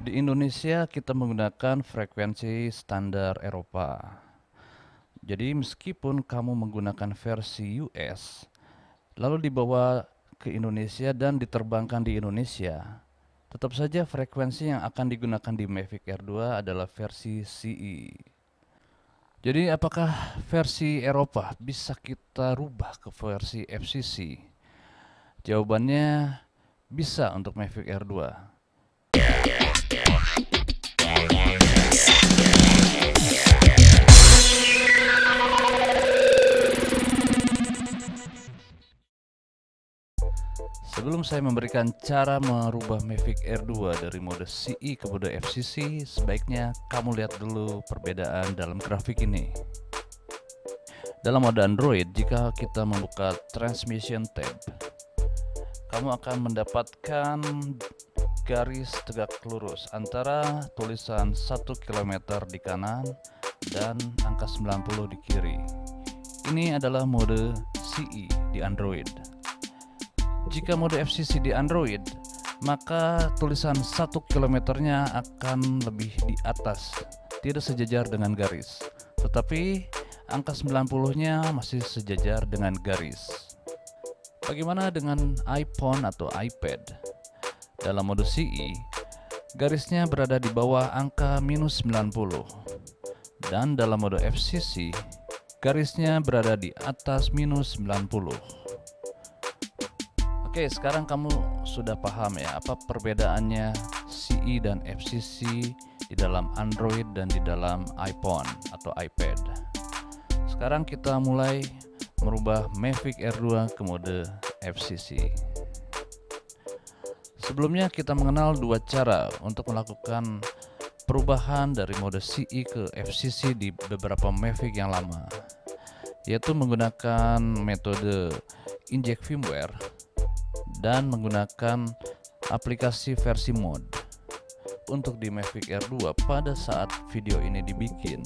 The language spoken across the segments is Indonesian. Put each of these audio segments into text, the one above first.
Di Indonesia kita menggunakan frekuensi standar Eropa. Jadi meskipun kamu menggunakan versi US, lalu dibawa ke Indonesia dan diterbangkan di Indonesia, tetap saja frekuensi yang akan digunakan di Mavic Air 2 adalah versi CE. Jadi apakah versi Eropa bisa kita rubah ke versi FCC? Jawabannya bisa untuk Mavic Air 2. Sebelum saya memberikan cara merubah Mavic Air 2 dari mode CE ke mode FCC, sebaiknya kamu lihat dulu perbedaan dalam grafik ini. Dalam mode Android, jika kita membuka Transmission tab, kamu akan mendapatkan garis tegak lurus antara tulisan 1 km di kanan dan angka 90 di kiri. Ini adalah mode CE di Android. Jika mode FCC di Android, maka tulisan 1 kilometernya akan lebih di atas, tidak sejajar dengan garis. Tetapi angka 90-nya masih sejajar dengan garis. Bagaimana dengan iPhone atau iPad? Dalam mode CE, garisnya berada di bawah angka minus 90. Dan dalam mode FCC, garisnya berada di atas minus 90. Oke, sekarang kamu sudah paham ya apa perbedaannya CE dan FCC di dalam Android dan di dalam iPhone atau iPad. Sekarang kita mulai merubah Mavic Air 2 ke mode FCC. Sebelumnya kita mengenal dua cara untuk melakukan perubahan dari mode CE ke FCC di beberapa Mavic yang lama, yaitu menggunakan metode inject firmware dan menggunakan aplikasi versi mod. Untuk di Mavic Air 2 pada saat video ini dibikin,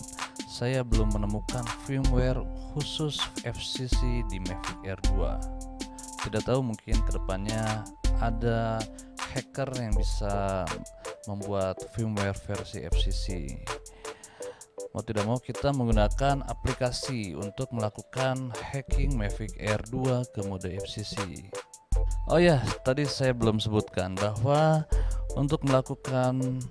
saya belum menemukan firmware khusus FCC di Mavic Air 2. Tidak tahu, mungkin kedepannya ada hacker yang bisa membuat firmware versi FCC. Mau tidak mau kita menggunakan aplikasi untuk melakukan hacking Mavic Air 2 ke mode FCC. Oh ya, tadi saya belum sebutkan bahwa untuk melakukan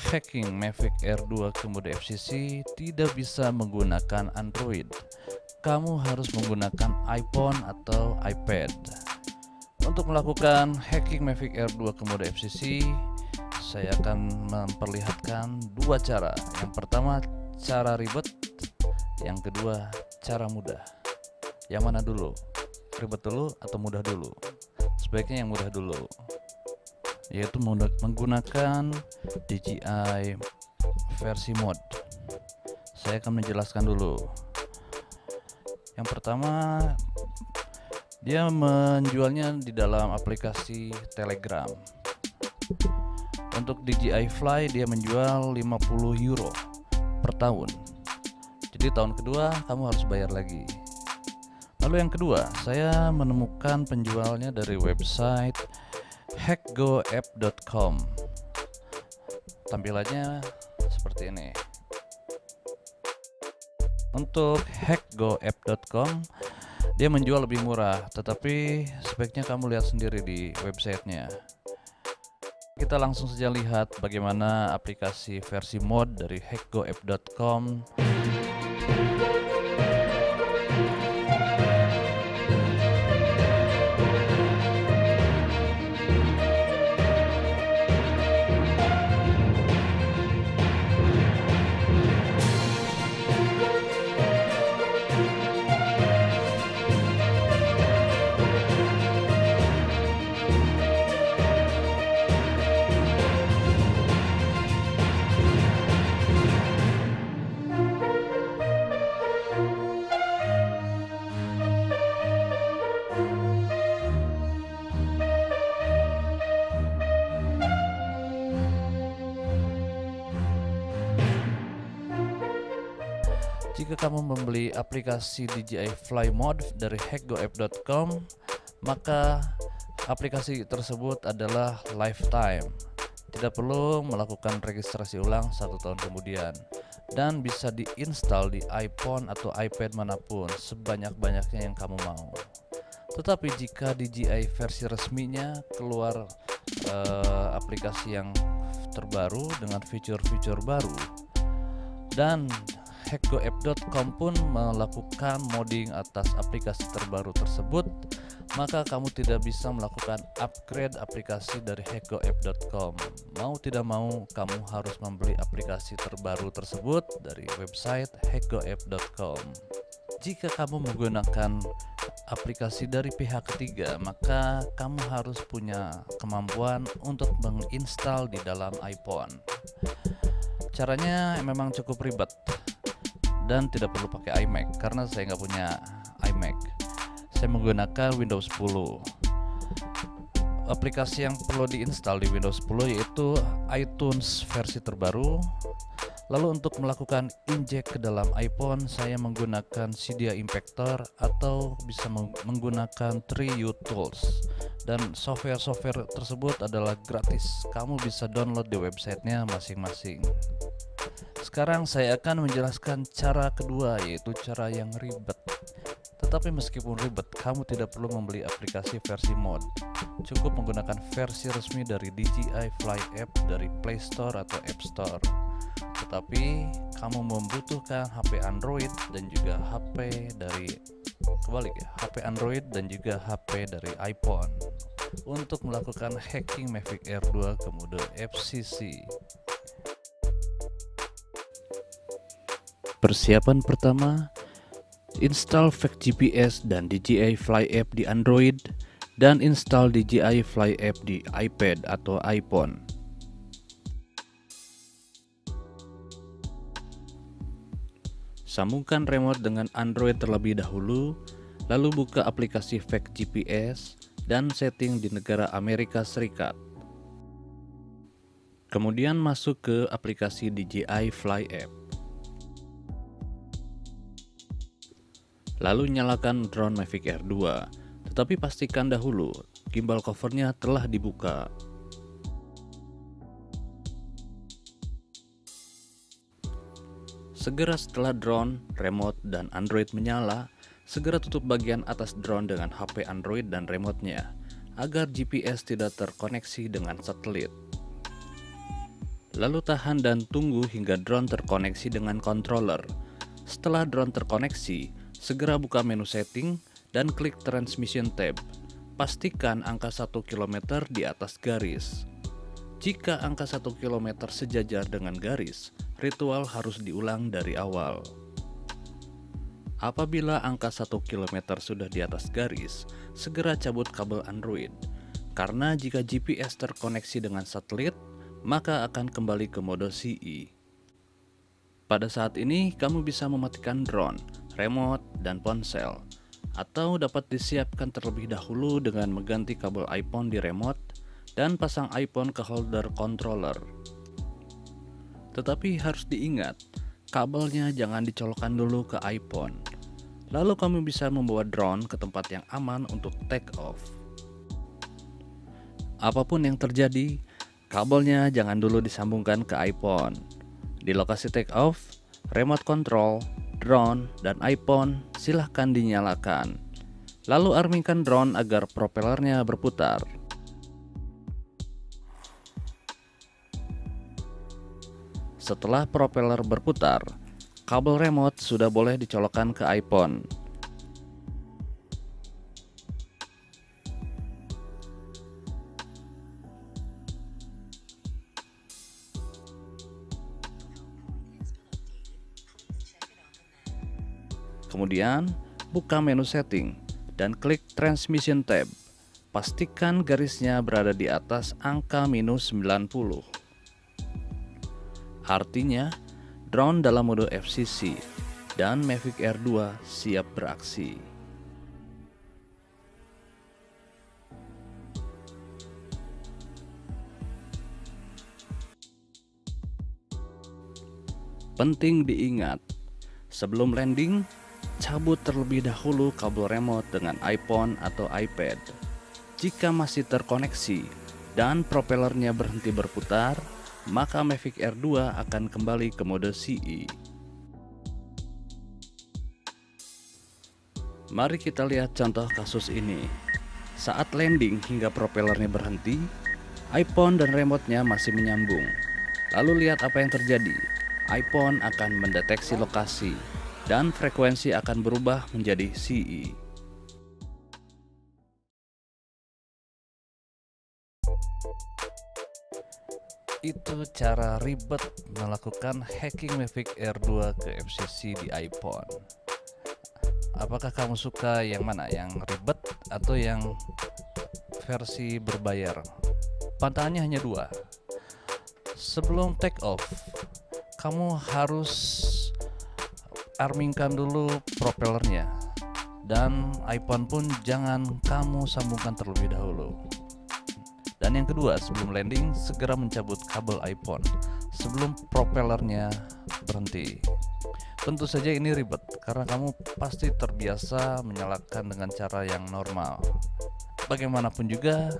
hacking Mavic Air 2 ke mode FCC tidak bisa menggunakan Android. Kamu harus menggunakan iPhone atau iPad. Untuk melakukan hacking Mavic Air 2 ke mode FCC, saya akan memperlihatkan dua cara. Yang pertama cara ribet, yang kedua cara mudah. Yang mana dulu? Ribet dulu atau mudah dulu? Sebaiknya yang mudah dulu, yaitu menggunakan DJI versi mod. Saya akan menjelaskan dulu. Yang pertama, dia menjualnya di dalam aplikasi Telegram. Untuk DJI Fly dia menjual 50 euro per tahun. Jadi tahun kedua kamu harus bayar lagi. Lalu yang kedua, saya menemukan penjualnya dari website hackgoapp.com. Tampilannya seperti ini. Untuk hackgoapp.com, dia menjual lebih murah, tetapi sebaiknya kamu lihat sendiri di websitenya. Kita langsung saja lihat bagaimana aplikasi versi mod dari hackgoapp.com. Jika kamu membeli aplikasi DJI Fly Mod dari hackgoapp.com, maka aplikasi tersebut adalah lifetime, Tidak perlu melakukan registrasi ulang 1 tahun kemudian, dan bisa diinstal di iPhone atau iPad manapun sebanyak-banyaknya yang kamu mau. Tetapi jika DJI versi resminya keluar aplikasi yang terbaru dengan fitur-fitur baru, dan hackgoapp.com pun melakukan modding atas aplikasi terbaru tersebut, maka kamu tidak bisa melakukan upgrade aplikasi dari hackgoapp.com. Mau tidak mau, kamu harus membeli aplikasi terbaru tersebut dari website hackgoapp.com. Jika kamu menggunakan aplikasi dari pihak ketiga, maka kamu harus punya kemampuan untuk menginstal di dalam iPhone. Caranya memang cukup ribet dan tidak perlu pakai iMac karena saya nggak punya iMac. Saya menggunakan Windows 10. Aplikasi yang perlu diinstal di Windows 10 yaitu iTunes versi terbaru. Lalu untuk melakukan injek ke dalam iPhone, saya menggunakan Cydia Impactor atau bisa menggunakan 3U Tools. Dan software-software tersebut adalah gratis. Kamu bisa download di websitenya masing-masing. Sekarang saya akan menjelaskan cara kedua, yaitu cara yang ribet. Tetapi meskipun ribet, kamu tidak perlu membeli aplikasi versi mod. Cukup menggunakan versi resmi dari DJI Fly App dari Play Store atau App Store. Tetapi kamu membutuhkan HP Android dan juga HP Android dan juga HP dari iPhone untuk melakukan hacking Mavic Air 2 ke mode FCC. Persiapan pertama, install Fake GPS dan DJI Fly App di Android dan install DJI Fly App di iPad atau iPhone. Sambungkan remote dengan Android terlebih dahulu, lalu buka aplikasi Fake GPS dan setting di negara Amerika Serikat. Kemudian masuk ke aplikasi DJI Fly App. Lalu nyalakan drone Mavic Air 2, tetapi pastikan dahulu gimbal covernya telah dibuka. Segera setelah drone, remote, dan Android menyala, segera tutup bagian atas drone dengan HP Android dan remote-nya, agar GPS tidak terkoneksi dengan satelit. Lalu tahan dan tunggu hingga drone terkoneksi dengan controller. Setelah drone terkoneksi, segera buka menu setting dan klik Transmission tab. Pastikan angka 1 km di atas garis. Jika angka 1 km sejajar dengan garis, ritual harus diulang dari awal. Apabila angka 1 km sudah di atas garis, segera cabut kabel Android. Karena jika GPS terkoneksi dengan satelit, maka akan kembali ke mode CE. Pada saat ini, kamu bisa mematikan drone, remote, dan ponsel, atau dapat disiapkan terlebih dahulu dengan mengganti kabel iPhone di remote dan pasang iPhone ke holder controller. Tetapi harus diingat, kabelnya jangan dicolokkan dulu ke iPhone. Lalu kamu bisa membawa drone ke tempat yang aman untuk take off. Apapun yang terjadi, kabelnya jangan dulu disambungkan ke iPhone. Di lokasi take off, remote control, drone, dan iPhone silahkan dinyalakan. Lalu armingkan drone agar propellernya berputar. Setelah propeller berputar, kabel remote sudah boleh dicolokkan ke iPhone. Kemudian, buka menu setting dan klik Transmission tab. Pastikan garisnya berada di atas angka -90. Artinya, drone dalam mode FCC dan Mavic Air 2 siap beraksi. Penting diingat, sebelum landing, cabut terlebih dahulu kabel remote dengan iPhone atau iPad. Jika masih terkoneksi, dan propellernya berhenti berputar, maka Mavic Air 2 akan kembali ke mode CE. Mari kita lihat contoh kasus ini. Saat landing hingga propellernya berhenti, iPhone dan remote-nya masih menyambung. Lalu lihat apa yang terjadi. iPhone akan mendeteksi lokasi dan frekuensi akan berubah menjadi CE. Itu cara ribet melakukan hacking Mavic Air 2 ke FCC di iPhone. Apakah kamu suka yang mana? Yang ribet atau yang versi berbayar? Pantangannya hanya dua. Sebelum take off, kamu harus armingkan dulu propellernya. Dan iPhone pun jangan kamu sambungkan terlebih dahulu. Dan yang kedua, sebelum landing, segera mencabut kabel iPhone sebelum propellernya berhenti. Tentu saja ini ribet, karena kamu pasti terbiasa menyalakan dengan cara yang normal. Bagaimanapun juga,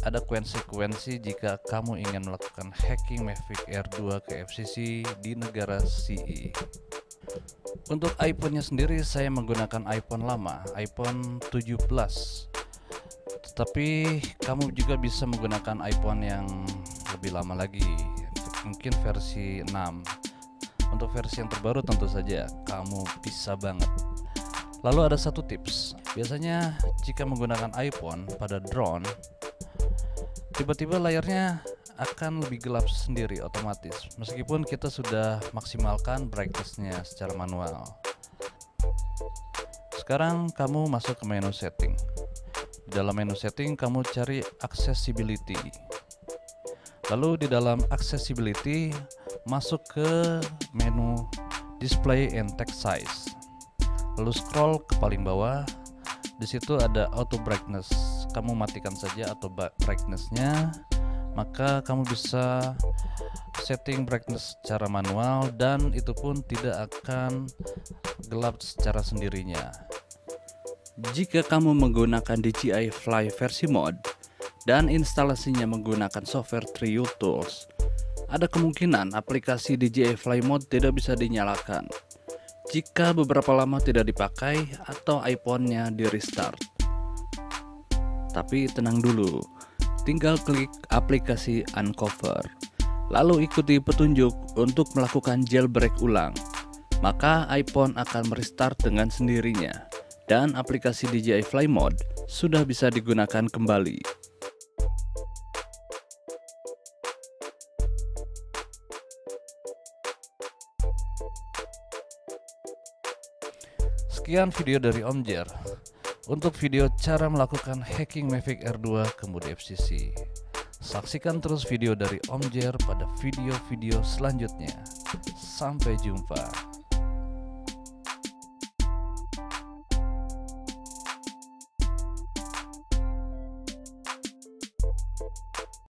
ada konsekuensi jika kamu ingin melakukan hacking Mavic Air 2 ke FCC di negara CE. Untuk iPhone-nya sendiri, saya menggunakan iPhone lama, iPhone 7 Plus. Tetapi kamu juga bisa menggunakan iPhone yang lebih lama lagi, mungkin versi 6. Untuk versi yang terbaru tentu saja kamu bisa banget. Lalu ada satu tips. Biasanya jika menggunakan iPhone pada drone, tiba-tiba layarnya akan lebih gelap sendiri otomatis, meskipun kita sudah maksimalkan brightness-nya secara manual. Sekarang kamu masuk ke menu setting. Di dalam menu setting kamu cari accessibility. Lalu di dalam accessibility masuk ke menu display and text size. Lalu scroll ke paling bawah. Di situ ada auto brightness. Kamu matikan saja auto brightness-nya, maka kamu bisa setting brightness secara manual dan itu pun tidak akan gelap secara sendirinya. Jika kamu menggunakan DJI Fly versi mod dan instalasinya menggunakan software Trio Tools, ada kemungkinan aplikasi DJI Fly Mode tidak bisa dinyalakan jika beberapa lama tidak dipakai atau iPhone-nya di restart. Tapi tenang dulu, tinggal klik aplikasi Uncover, lalu ikuti petunjuk untuk melakukan jailbreak ulang, maka iPhone akan merestart dengan sendirinya dan aplikasi DJI Fly Mode sudah bisa digunakan kembali. Sekian video dari Om Jer untuk video cara melakukan hacking Mavic Air 2 ke mode FCC. Saksikan terus video dari Om Jer pada video-video selanjutnya. Sampai jumpa.